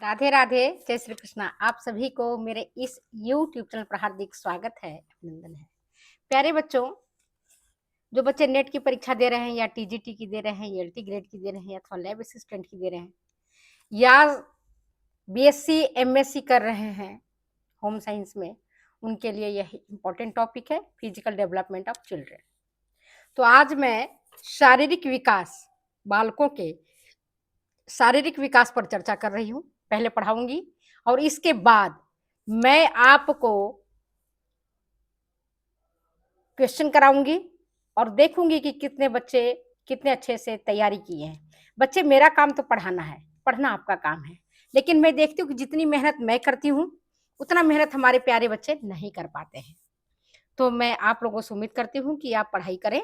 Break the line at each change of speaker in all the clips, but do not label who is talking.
राधे राधे, जय श्री कृष्णा। आप सभी को मेरे इस YouTube चैनल पर हार्दिक स्वागत है, अभिनंदन है। प्यारे बच्चों, जो बच्चे नेट की परीक्षा दे रहे हैं या टीजीटी की दे रहे हैं, एलटी ग्रेड की दे रहे हैं अथवा लैब असिस्टेंट की दे रहे हैं या बीएससी एमएससी कर रहे हैं होम साइंस में, उनके लिए यह इम्पोर्टेंट टॉपिक है, फिजिकल डेवलपमेंट ऑफ चिल्ड्रन। तो आज मैं शारीरिक विकास, बालकों के शारीरिक विकास पर चर्चा कर रही हूँ। पहले पढ़ाऊंगी और इसके बाद मैं आपको क्वेश्चन कराऊंगी और देखूंगी कि कितने बच्चे कितने अच्छे से तैयारी किए हैं। बच्चे, मेरा काम तो पढ़ाना है, पढ़ना आपका काम है, लेकिन मैं देखती हूँ कि जितनी मेहनत मैं करती हूँ उतना मेहनत हमारे प्यारे बच्चे नहीं कर पाते हैं। तो मैं आप लोगों से उम्मीद करती हूँ कि आप पढ़ाई करें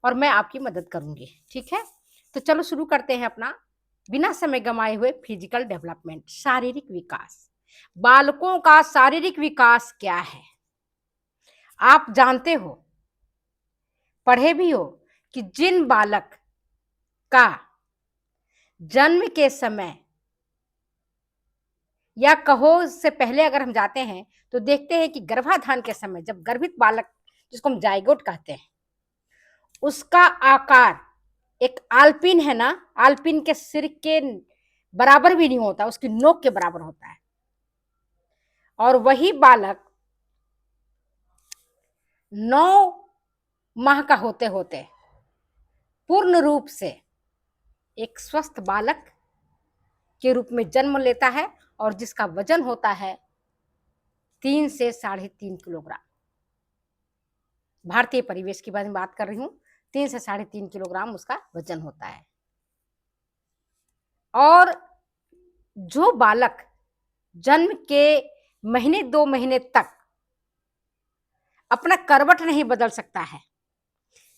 और मैं आपकी मदद करूंगी। ठीक है, तो चलो शुरू करते हैं अपना बिना समय गंवाए हुए फिजिकल डेवलपमेंट, शारीरिक विकास। बालकों का शारीरिक विकास क्या है? आप जानते हो, पढ़े भी हो कि जिन बालक का जन्म के समय या कहो इससे पहले अगर हम जाते हैं तो देखते हैं कि गर्भाधान के समय जब गर्भित बालक, जिसको हम जाइगोट कहते हैं, उसका आकार एक आलपिन है ना, आलपिन के सिर के बराबर भी नहीं होता, उसकी नोक के बराबर होता है। और वही बालक 9 माह का होते होते पूर्ण रूप से एक स्वस्थ बालक के रूप में जन्म लेता है और जिसका वजन होता है 3 से 3.5 किलोग्राम। भारतीय परिवेश की बारे में बात कर रही हूँ, 3 से 3.5 किलोग्राम उसका वजन होता है। और जो बालक जन्म के महीने 2 महीने तक अपना करवट नहीं बदल सकता है,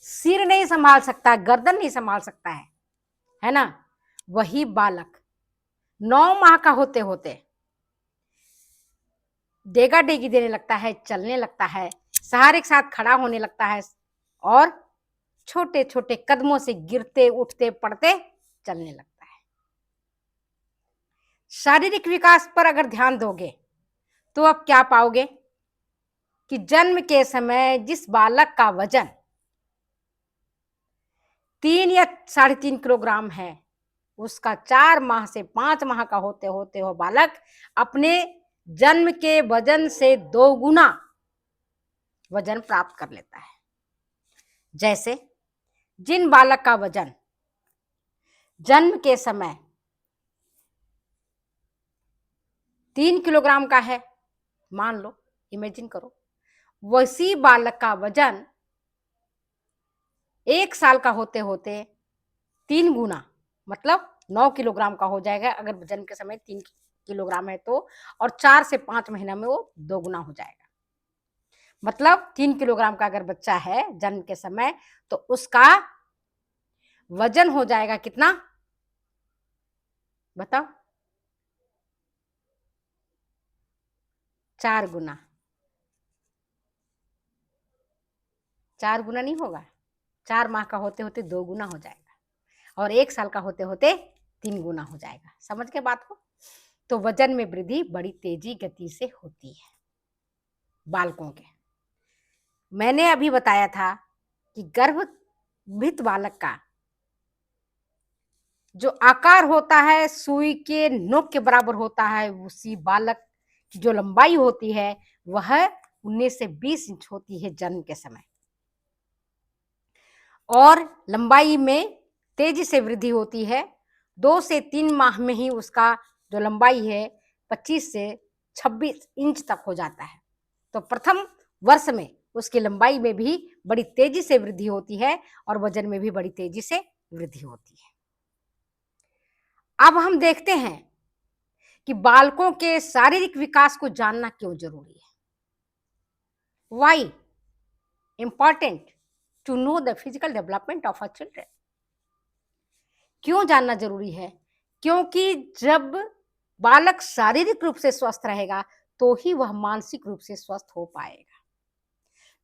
सिर नहीं संभाल सकता, गर्दन नहीं संभाल सकता है ना, वही बालक 9 माह का होते होते डेगा डेगी देने लगता है, चलने लगता है, सहारे के साथ खड़ा होने लगता है और छोटे छोटे कदमों से गिरते उठते पड़ते चलने लगता है। शारीरिक विकास पर अगर ध्यान दोगे तो अब क्या पाओगे कि जन्म के समय जिस बालक का वजन 3 या 3.5 किलोग्राम है, उसका 4 माह से 5 माह का होते होते वो बालक अपने जन्म के वजन से 2 गुना वजन प्राप्त कर लेता है। जैसे जिन बालक का वजन जन्म के समय 3 किलोग्राम का है, मान लो, इमेजिन करो, वैसी बालक का वजन 1 साल का होते होते 3 गुना, मतलब 9 किलोग्राम का हो जाएगा अगर जन्म के समय 3 किलोग्राम है तो, और 4 से 5 महीना में वो 2 गुना हो जाएगा। मतलब 3 किलोग्राम का अगर बच्चा है जन्म के समय तो उसका वजन हो जाएगा कितना, बताओ? 4 गुना। 4 गुना नहीं होगा, 4 माह का होते होते 2 गुना हो जाएगा और 1 साल का होते होते 3 गुना हो जाएगा। समझ के बात को? तो वजन में वृद्धि बड़ी तेजी गति से होती है बालकों के। मैंने अभी बताया था कि गर्भस्थ बालक का जो आकार होता है सुई के नोक के बराबर होता है, उसी बालक की जो लंबाई होती है वह 19 से 20 इंच होती है जन्म के समय, और लंबाई में तेजी से वृद्धि होती है। 2 से 3 माह में ही उसका जो लंबाई है 25 से 26 इंच तक हो जाता है। तो प्रथम वर्ष में उसकी लंबाई में भी बड़ी तेजी से वृद्धि होती है और वजन में भी बड़ी तेजी से वृद्धि होती है। अब हम देखते हैं कि बालकों के शारीरिक विकास को जानना क्यों जरूरी है। Why important to know the physical development of a children. क्यों जानना जरूरी है? क्योंकि जब बालक शारीरिक रूप से स्वस्थ रहेगा तो ही वह मानसिक रूप से स्वस्थ हो पाएगा।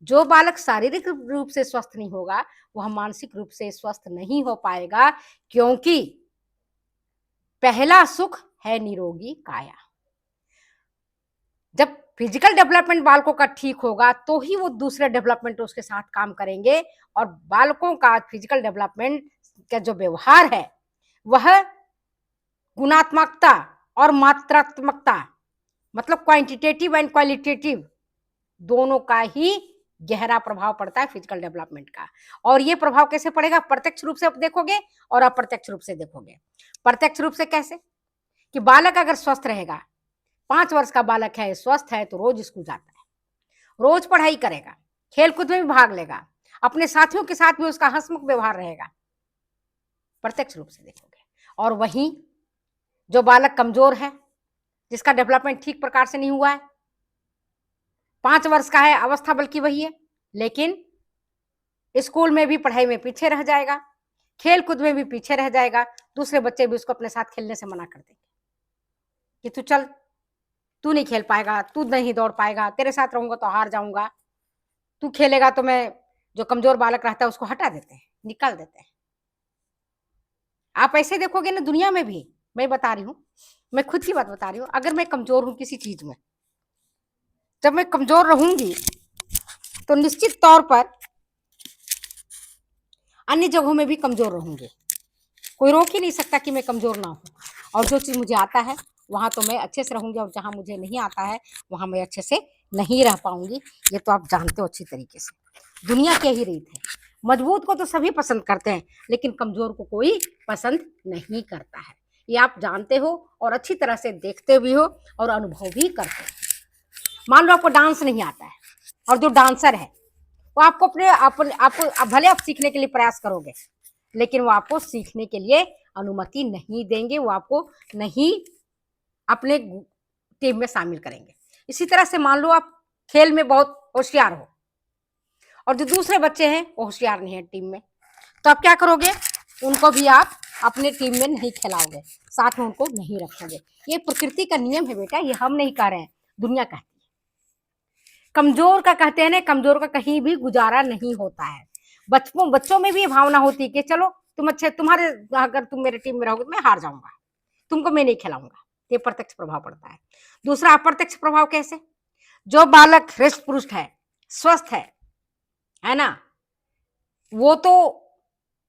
जो बालक शारीरिक रूप से स्वस्थ नहीं होगा वह मानसिक रूप से स्वस्थ नहीं हो पाएगा, क्योंकि पहला सुख है निरोगी काया। जब फिजिकल डेवलपमेंट बालकों का ठीक होगा तो ही वो दूसरे डेवलपमेंट उसके साथ काम करेंगे, और बालकों का फिजिकल डेवलपमेंट का जो व्यवहार है वह गुणात्मकता और मात्रात्मकता, मतलब क्वांटिटेटिव एंड क्वालिटेटिव, दोनों का ही गहरा प्रभाव पड़ता है फिजिकल डेवलपमेंट का। और ये प्रभाव कैसे पड़ेगा? प्रत्यक्ष रूप से आप देखोगे और अप्रत्यक्ष रूप से देखोगे। प्रत्यक्ष रूप से कैसे? कि बालक अगर स्वस्थ रहेगा, 5 वर्ष का बालक है, स्वस्थ है, तो रोज स्कूल जाता है, रोज पढ़ाई करेगा, खेलकूद में भी भाग लेगा, अपने साथियों के साथ भी उसका हंसमुख व्यवहार रहेगा, प्रत्यक्ष रूप से देखोगे। और वहीं जो बालक कमजोर है, जिसका डेवलपमेंट ठीक प्रकार से नहीं हुआ है, 5 वर्ष का है, अवस्था बल्कि वही है, लेकिन स्कूल में भी पढ़ाई में पीछे रह जाएगा, खेल कूद में भी पीछे रह जाएगा, दूसरे बच्चे भी उसको अपने साथ खेलने से मना कर देंगे कि तू चल, तू नहीं खेल पाएगा, तू नहीं दौड़ पाएगा, तेरे साथ रहूंगा तो हार जाऊंगा, तू खेलेगा तो मैं, जो कमजोर बालक रहता है उसको हटा देते हैं, निकाल देते हैं। आप ऐसे देखोगे ना दुनिया में भी, मैं बता रही हूं, मैं खुद की बात बता रही हूं, अगर मैं कमजोर हूं किसी चीज में, जब मैं कमजोर रहूंगी तो निश्चित तौर पर अन्य जगहों में भी कमजोर रहूंगी, कोई रोक ही नहीं सकता कि मैं कमजोर ना हूं। और जो चीज मुझे आता है वहां तो मैं अच्छे से रहूंगी, और जहां मुझे नहीं आता है वहां मैं अच्छे से नहीं रह पाऊंगी। ये तो आप जानते हो अच्छी तरीके से, दुनिया की ही रीत है। मजबूत को तो सभी पसंद करते हैं, लेकिन कमजोर को कोई पसंद नहीं करता है, ये आप जानते हो और अच्छी तरह से देखते भी हो और अनुभव भी करते हो। मान लो आपको डांस नहीं आता है, और जो डांसर है वो आपको आपको भले आप सीखने के लिए प्रयास करोगे, लेकिन वो आपको सीखने के लिए अनुमति नहीं देंगे, वो आपको नहीं अपने टीम में शामिल करेंगे। इसी तरह से मान लो आप खेल में बहुत होशियार हो, और जो दूसरे बच्चे हैं वो होशियार नहीं है टीम में, तो आप क्या करोगे? उनको भी आप अपने टीम में नहीं खिलाओगे, साथ में उनको नहीं रखोगे। ये प्रकृति का नियम है बेटा, ये हम नहीं कह रहे हैं, दुनिया कहती है। कमजोर का कहते हैं ना, कमजोर का कहीं भी गुजारा नहीं होता है। बच्चों में भी ये भावना होती है कि चलो तुम अच्छे, तुम्हारे अगर तुम मेरे टीम में रहोगे तो मैं हार जाऊंगा, तुमको मैं नहीं खिलाऊंगा। ये प्रत्यक्ष प्रभाव पड़ता है। दूसरा अप्रत्यक्ष प्रभाव कैसे? जो बालक हृष्ट पुष्ट है, स्वस्थ है ना, वो तो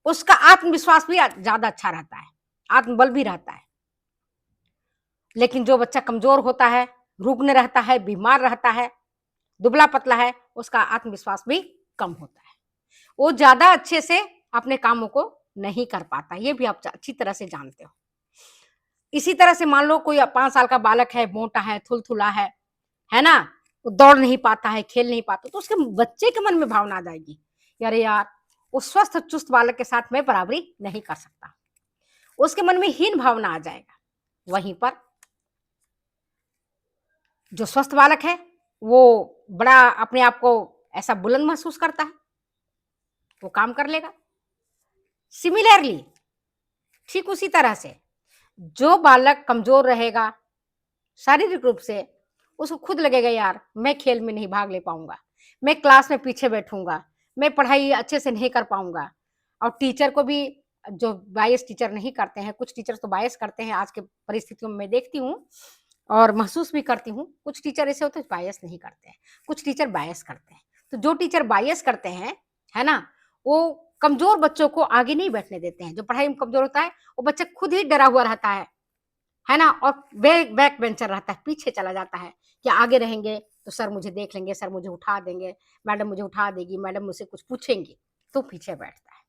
उसका आत्मविश्वास भी ज्यादा अच्छा रहता है, आत्मबल भी रहता है। लेकिन जो बच्चा कमजोर होता है, रुग्ण रहता है, बीमार रहता है, दुबला पतला है, उसका आत्मविश्वास भी कम होता है, वो ज्यादा अच्छे से अपने कामों को नहीं कर पाता। ये भी आप अच्छी तरह से जानते हो। इसी तरह से मान लो कोई 5 साल का बालक है, मोटा है, थुलथुला है ना, वो दौड़ नहीं पाता है, खेल नहीं पाता, तो उसके बच्चे के मन में भावना आ जाएगी, अरे यार उस स्वस्थ चुस्त बालक के साथ मैं बराबरी नहीं कर सकता, उसके मन में हीन भावना आ जाएगा। वहीं पर जो स्वस्थ बालक है वो बड़ा अपने आप को ऐसा बुलंद महसूस करता है, वो काम कर लेगा। सिमिलरली ठीक उसी तरह से जो बालक कमजोर रहेगा शारीरिक रूप से, उसको खुद लगेगा यार मैं खेल में नहीं भाग ले पाऊंगा, मैं क्लास में पीछे बैठूंगा, मैं पढ़ाई अच्छे से नहीं कर पाऊंगा। और टीचर को भी, जो बायस टीचर नहीं करते हैं, कुछ टीचर तो बायस करते हैं, आज के परिस्थितियों में मैं देखती हूँ और महसूस भी करती हूँ, कुछ टीचर ऐसे होते हैं बायस नहीं करते हैं, कुछ टीचर बायस करते हैं। तो जो टीचर बायस करते हैं, है ना, वो कमजोर बच्चों को आगे नहीं बैठने देते हैं। जो पढ़ाई में कमजोर होता है वो बच्चा खुद ही डरा हुआ रहता है ना, और बैक बेंचर रहता है, पीछे चला जाता है कि आगे रहेंगे तो सर मुझे देख लेंगे, सर मुझे उठा देंगे, मैडम मुझे उठा देगी, मैडम मुझसे कुछ पूछेंगी, तो पीछे बैठता है।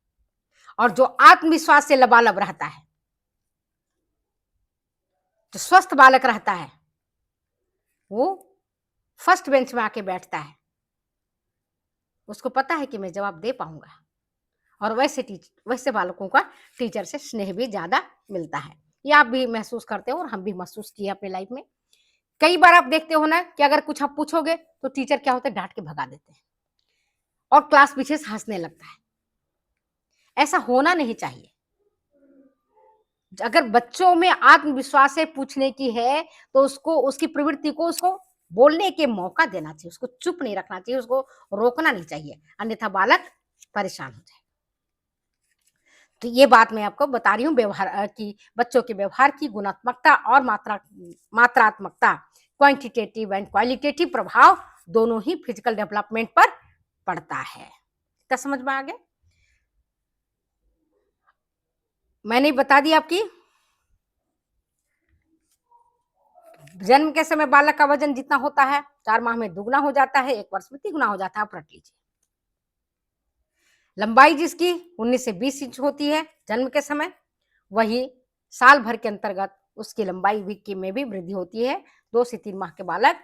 और जो आत्मविश्वास से लबालब रहता है, जो स्वस्थ बालक रहता है, वो फर्स्ट बेंच में आके बैठता है, उसको पता है कि मैं जवाब दे पाऊंगा। और वैसे बालकों का टीचर से स्नेह भी ज्यादा मिलता है। ये आप भी महसूस करते हो और हम भी महसूस किए अपने लाइफ में। कई बार आप देखते हो ना कि अगर कुछ आप पूछोगे तो टीचर क्या होता है, डांट के भगा देते हैं और क्लास पीछे से हंसने लगता है। ऐसा होना नहीं चाहिए। अगर बच्चों में आत्मविश्वास से पूछने की है तो उसको, उसकी प्रवृत्ति को, उसको बोलने के मौका देना चाहिए, उसको चुप नहीं रखना चाहिए, उसको रोकना नहीं चाहिए, अन्यथा बालक परेशान हो जाए। तो ये बात मैं आपको बता रही हूँ व्यवहार की, बच्चों के व्यवहार की गुणात्मकता और मात्रात्मकता, क्वांटिटेटिव एंड क्वालिटेटिव प्रभाव दोनों ही फिजिकल डेवलपमेंट पर पड़ता है। क्या समझ में आ गया? मैंने बता दी आपकी, जन्म के समय बालक का वजन जितना होता है 4 माह में दुगना हो जाता है, 1 वर्ष में तिगुना हो जाता है। आप रट लीजिए। लंबाई जिसकी 19 से 20 इंच होती है जन्म के समय, वही साल भर के अंतर्गत उसकी लंबाई भी में भी वृद्धि होती है। 2 से 3 माह के बालक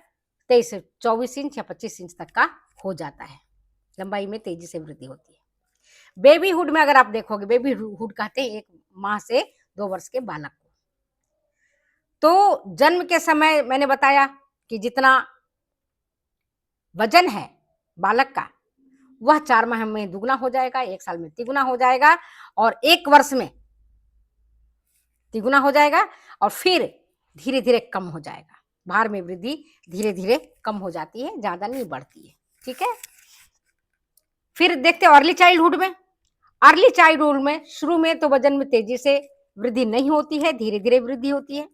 23 से 24 इंच या 25 इंच तक का हो जाता है। लंबाई में तेजी से वृद्धि होती है। बेबीहुड में अगर आप देखोगे, बेबीहुड कहते हैं 1 माह से 2 वर्ष के बालक को। तो जन्म के समय मैंने बताया कि जितना वजन है बालक का, वह 4 माह में दुगना हो जाएगा, 1 साल में तिगुना हो जाएगा और 1 वर्ष में तिगुना हो जाएगा और फिर धीरे धीरे कम हो जाएगा। भार में वृद्धि धीरे धीरे कम हो जाती है, ज्यादा नहीं बढ़ती है। ठीक है, फिर देखते हैं अर्ली चाइल्डहुड में। अर्ली चाइल्डहुड में शुरू में तो वजन में तेजी से वृद्धि नहीं होती है, धीरे धीरे वृद्धि होती है।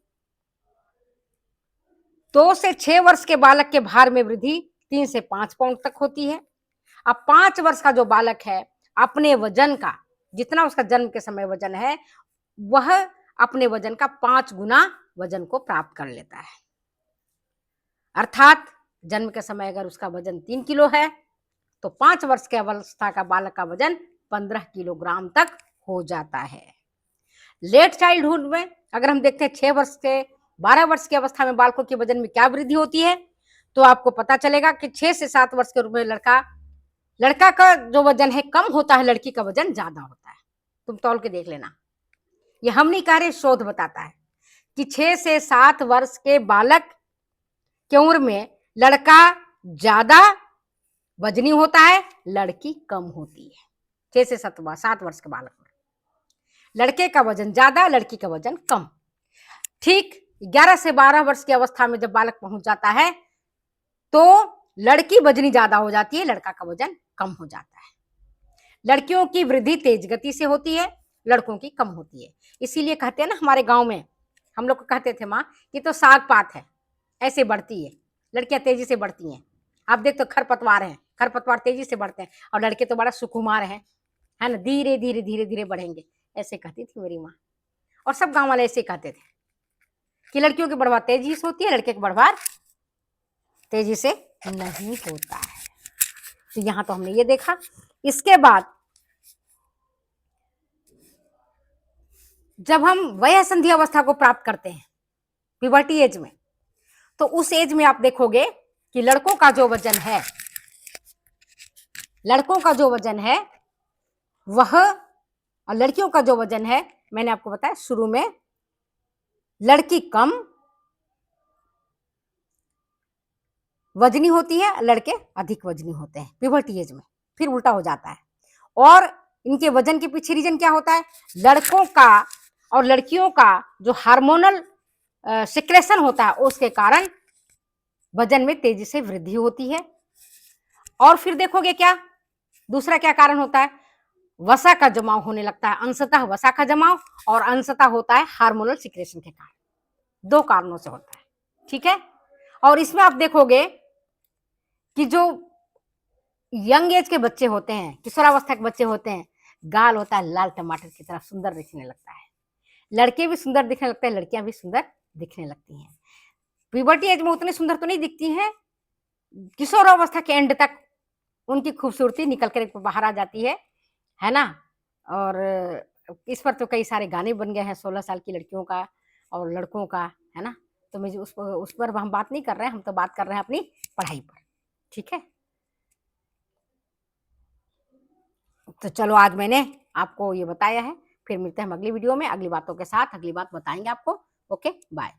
2 से 6 वर्ष के बालक के भार में वृद्धि 3 से 5 पाउंड तक होती है। अब 5 वर्ष का जो बालक है, अपने वजन का, जितना उसका जन्म के समय वजन है, वह अपने वजन का 5 गुना वजन को प्राप्त कर लेता है। अर्थात जन्म के समय अगर उसका वजन 3 किलो है, तो 5 वर्ष के अवस्था का बालक का वजन 15 किलोग्राम तक हो जाता है। लेट चाइल्डहुड में अगर हम देखते हैं 6 वर्ष से 12 वर्ष की अवस्था में बालकों के वजन में क्या वृद्धि होती है, तो आपको पता चलेगा कि 6 से 7 वर्ष के रूप में लड़का का जो वजन है कम होता है, लड़की का वजन ज्यादा होता है। तुम तौल के देख लेना। ये हम नहीं कह रहे, शोध बताता है कि 6 से 7 वर्ष के बालक की उम्र में लड़का ज्यादा वजनी होता है, लड़की कम होती है। 6 से 7 वर्ष के बालक में लड़के का वजन ज्यादा, लड़की का वजन कम। ठीक 11 से 12 वर्ष की अवस्था में जब बालक पहुंच जाता है, तो लड़की वजनी ज्यादा हो जाती है, लड़का का वजन कम हो जाता है। लड़कियों की वृद्धि तेज गति से होती है, लड़कों की कम होती है। इसीलिए कहते हैं ना, हमारे गांव में हम लोग को कहते थे माँ कि तो साग पात है, ऐसे बढ़ती है, लड़कियां तेजी से बढ़ती हैं। आप देख तो खरपतवार है, खरपतवार तेजी से बढ़ते हैं, और लड़के तो बड़ा सुकुमार है ना, धीरे धीरे धीरे धीरे बढ़ेंगे, ऐसे कहती थी मेरी माँ। और सब गांव वाले ऐसे कहते थे कि लड़कियों की बढ़वार तेजी से होती है, लड़के की बढ़वार तेजी से नहीं होता है। तो यहां तो हमने ये देखा। इसके बाद जब हम वय संधि अवस्था को प्राप्त करते हैं, प्यूबर्टी एज में, तो उस एज में आप देखोगे कि लड़कों का जो वजन है, वह, और लड़कियों का जो वजन है, मैंने आपको बताया शुरू में लड़की कम वजनी होती है, लड़के अधिक वजनी होते हैं प्यूबर्टी एज में। फिर उल्टा हो जाता है। और इनके वजन के पीछे रीजन क्या होता है? लड़कों का और लड़कियों का जो हार्मोनल सिक्रेशन होता है, उसके कारण वजन में तेजी से वृद्धि होती है। और फिर देखोगे क्या दूसरा क्या कारण होता है? वसा का जमाव होने लगता है, अंशतः वसा का जमाव, और अंशतः होता है हार्मोनल सिक्रेशन के कारण। 2 कारणों से होता है। ठीक है, और इसमें आप देखोगे कि जो यंग एज के बच्चे होते हैं, किशोरावस्था के बच्चे होते हैं, गाल होता है लाल टमाटर की तरह, सुंदर दिखने लगता है। लड़के भी सुंदर दिखने लगते हैं, लड़कियां भी सुंदर दिखने लगती हैं। प्यूबर्टी एज में उतनी सुंदर तो नहीं दिखती हैं, किशोरावस्था के एंड तक उनकी खूबसूरती निकल कर बाहर आ जाती है ना। और इस पर तो कई सारे गाने बन गए हैं, 16 साल की लड़कियों का और लड़कों का, है ना। तो मुझे उस पर हम बात नहीं कर रहे हैं, हम तो बात कर रहे हैं अपनी पढ़ाई पर। ठीक है, तो चलो आज मैंने आपको ये बताया है। फिर मिलते हैं हम अगली वीडियो में अगली बातों के साथ। अगली बात बताएंगे आपको। Okay, bye.